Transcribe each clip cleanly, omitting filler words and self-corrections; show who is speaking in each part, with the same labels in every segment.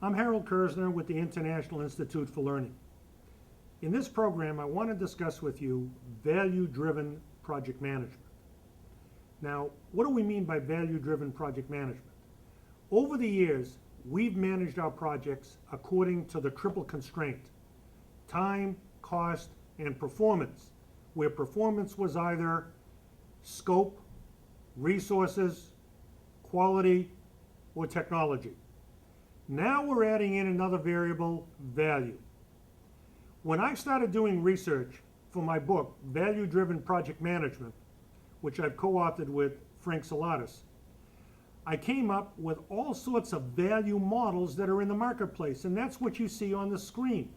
Speaker 1: I'm Harold Kersner with the International Institute for Learning. In this program, I want to discuss with you value-driven project management. Now, what do we mean by value-driven project management? Over the years, we've managed our projects according to the triple constraint: time, cost, and performance, where performance was either scope, resources, quality, or technology. Now we're adding in another variable, value. When I started doing research for my book, Value-Driven Project Management, which I've co-authored with Frank Salatis, I came up with all sorts of value models that are in the marketplace, and that's what you see on the screen.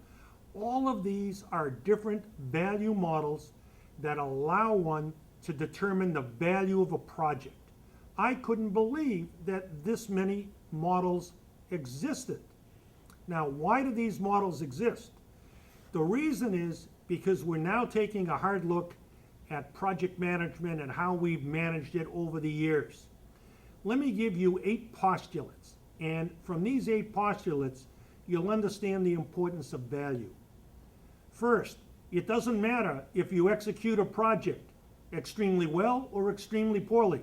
Speaker 1: All of these are different value models that allow one to determine the value of a project. I couldn't believe that this many models existed. Now, why do these models exist? The reason is because we're now taking a hard look at project management and how we've managed it over the years. Let me give you 8 postulates, and from these 8 postulates, you'll understand the importance of value. First, it doesn't matter if you execute a project extremely well or extremely poorly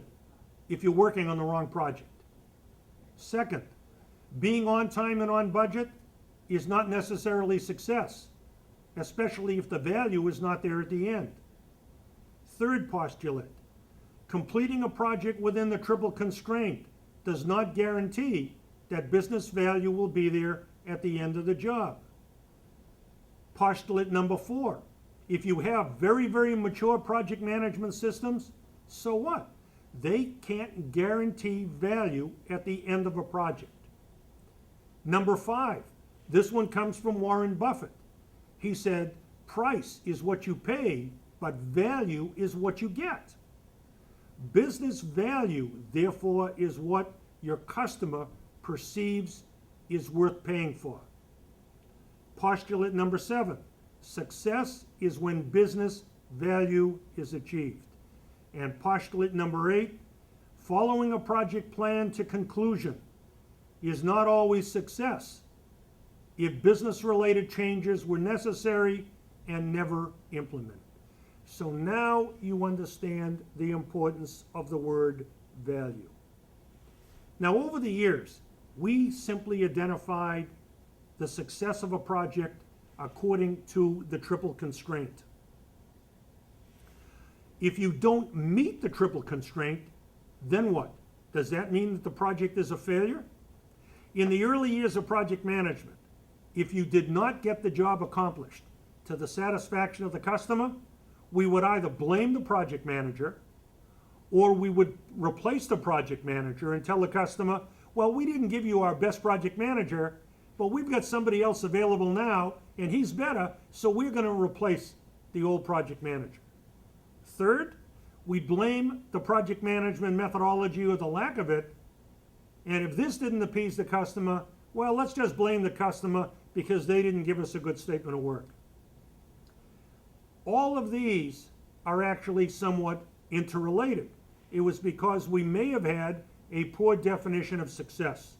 Speaker 1: if you're working on the wrong project. Second, being on time and on budget is not necessarily success, especially if the value is not there at the end. Third postulate, completing a project within the triple constraint does not guarantee that business value will be there at the end of the job. Postulate number 4, if you have very, very mature project management systems, so what? They can't guarantee value at the end of a project. Number 5, this one comes from Warren Buffett. He said, price is what you pay, but value is what you get. Business value, therefore, is what your customer perceives is worth paying for. Postulate number 7, success is when business value is achieved. And postulate number 8, following a project plan to conclusion is not always success if business-related changes were necessary and never implemented. So now you understand the importance of the word value. Now, over the years, we simply identified the success of a project according to the triple constraint. If you don't meet the triple constraint, then what? Does that mean that the project is a failure? In the early years of project management, if you did not get the job accomplished to the satisfaction of the customer, we would either blame the project manager or we would replace the project manager and tell the customer, well, we didn't give you our best project manager, but we've got somebody else available now and he's better, so we're going to replace the old project manager. Third, we blame the project management methodology or the lack of it, and if this didn't appease the customer, well, let's just blame the customer because they didn't give us a good statement of work. All of these are actually somewhat interrelated. It was because we may have had a poor definition of success.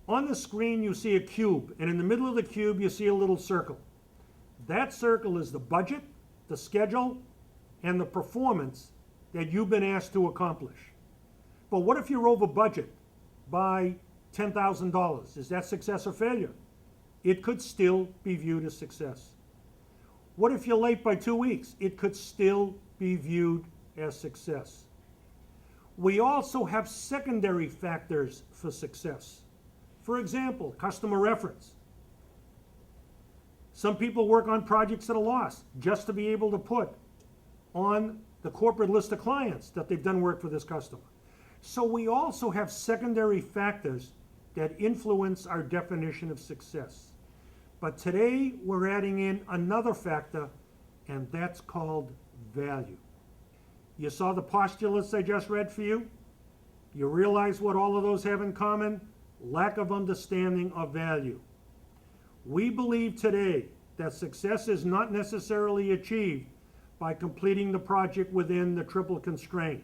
Speaker 1: On the screen you see a cube, and in the middle of the cube you see a little circle. That circle is the budget, the schedule, and the performance that you've been asked to accomplish. But what if you're over budget by $10,000? Is that success or failure? It could still be viewed as success. What if you're late by 2 weeks? It could still be viewed as success. We also have secondary factors for success. For example, customer reference. Some people work on projects at a loss just to be able to put on the corporate list of clients that they've done work for this customer. So we also have secondary factors that influence our definition of success. But today we're adding in another factor, and that's called value. You saw the postulates I just read for you? You realize what all of those have in common? Lack of understanding of value. We believe today that success is not necessarily achieved by completing the project within the triple constraint.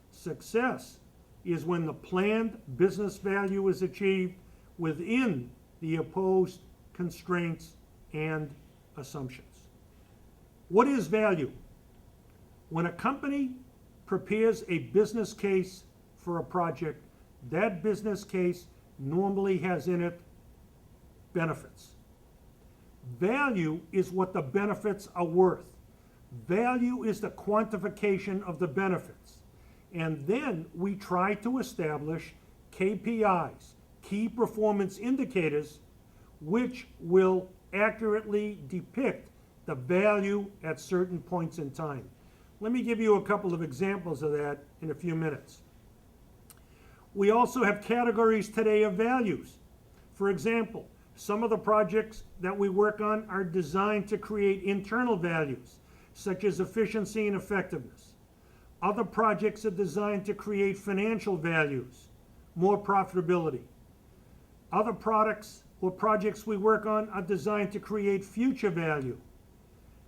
Speaker 1: Success is when the planned business value is achieved within the opposed constraints and assumptions. What is value? When a company prepares a business case for a project, that business case normally has in it benefits. Value is what the benefits are worth. Value is the quantification of the benefits. And then we try to establish KPIs, key performance indicators, which will accurately depict the value at certain points in time. Let me give you a couple of examples of that in a few minutes. We also have categories today of values. For example, some of the projects that we work on are designed to create internal values, such as efficiency and effectiveness. Other projects are designed to create financial values, more profitability. Other products or projects we work on are designed to create future value.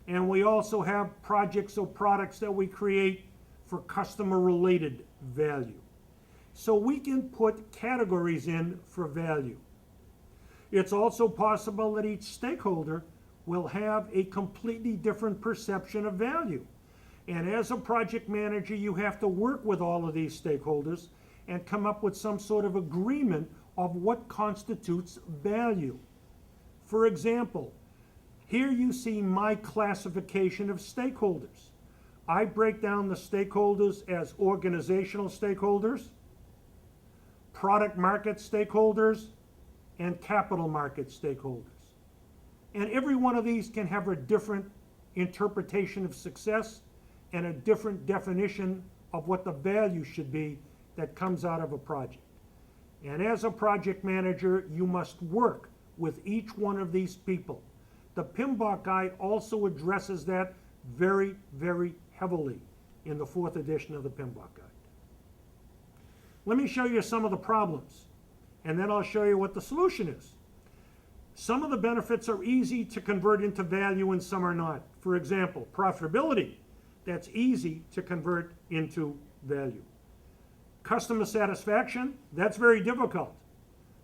Speaker 1: And we also have projects or products that we create for customer-related value. So we can put categories in for value. It's also possible that each stakeholder will have a completely different perception of value. And as a project manager, you have to work with all of these stakeholders and come up with some sort of agreement of what constitutes value. For example, here you see my classification of stakeholders. I break down the stakeholders as organizational stakeholders, product market stakeholders, and capital market stakeholders. And every one of these can have a different interpretation of success and a different definition of what the value should be that comes out of a project. And as a project manager, you must work with each one of these people. The PMBOK Guide also addresses that very, very heavily in the 4th edition of the PMBOK Guide. Let me show you some of the problems, and then I'll show you what the solution is. Some of the benefits are easy to convert into value and some are not. For example, profitability, that's easy to convert into value. Customer satisfaction, that's very difficult.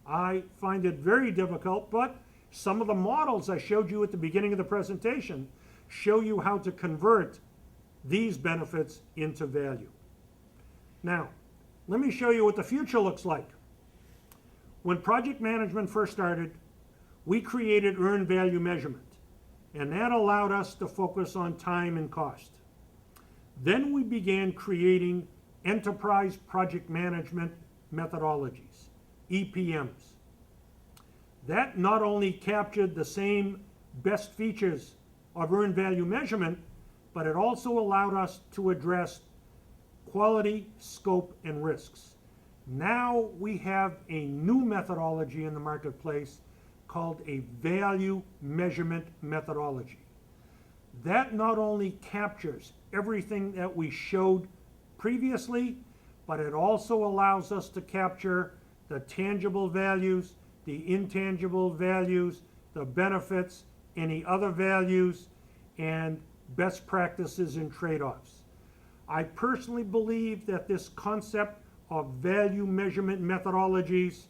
Speaker 1: I find it very difficult, but some of the models I showed you at the beginning of the presentation show you how to convert these benefits into value. Now, let me show you what the future looks like. When project management first started, we created earned value measurement, and that allowed us to focus on time and cost. Then we began creating enterprise project management methodologies, EPMs. That not only captured the same best features of earned value measurement, but it also allowed us to address quality, scope, and risks. Now we have a new methodology in the marketplace called a value measurement methodology. That not only captures everything that we showed previously, but it also allows us to capture the tangible values, the intangible values, the benefits, any other values, and best practices and trade-offs. I personally believe that this concept of value measurement methodologies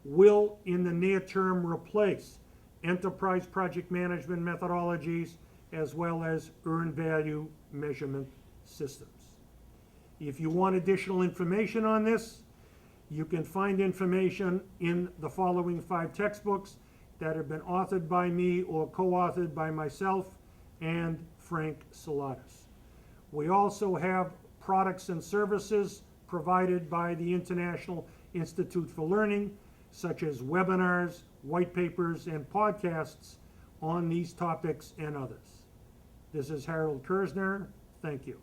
Speaker 1: will, in the near term, replace enterprise project management methodologies as well as earned value measurement systems. If you want additional information on this, you can find information in the following 5 textbooks that have been authored by me or co-authored by myself and Frank Saladas. We also have products and services provided by the International Institute for Learning, such as webinars, white papers, and podcasts on these topics and others. This is Harold Kersner. Thank you.